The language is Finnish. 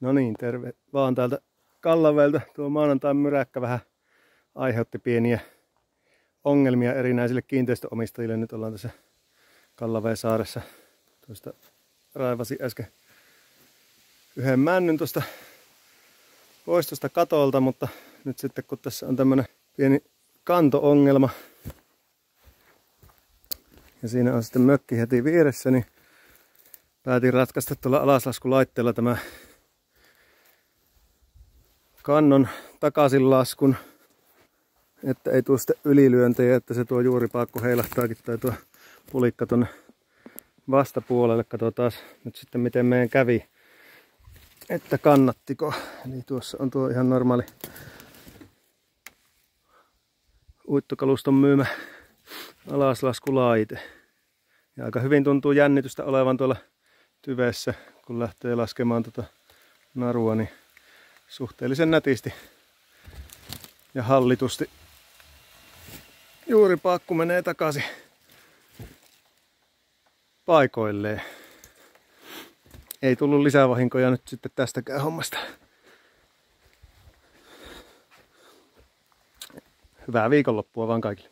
No niin, terve vaan täältä Kallavelta. Tuo maanantain myräkkä vähän aiheutti pieniä ongelmia erinäisille kiinteistöomistajille. Nyt ollaan tässä Kallaveen-saaressa. Tuosta raivasin äsken yhden männyn tuosta pois tuosta katolta, mutta nyt sitten kun tässä on tämmönen pieni kanto-ongelma ja siinä on sitten mökki heti vieressä, niin päätin ratkaista tuolla alaslaskulaitteella tämä kannon takaisinlaskun, että ei tule sitten ylilyöntejä, että se tuo juuripaakku heilahtaakin tai tuo pulikka tuonne vastapuolelle. Katsotaan nyt sitten miten meidän kävi, että kannattiko. Eli tuossa on tuo ihan normaali uittokaluston myymä alaslaskulaite. Ja aika hyvin tuntuu jännitystä olevan tuolla tyvessä, kun lähtee laskemaan tuota narua, niin suhteellisen nätisti ja hallitusti juuripaakku menee takaisin paikoilleen. Ei tullut lisävahinkoja nyt sitten tästäkään hommasta. Hyvää viikonloppua vaan kaikille.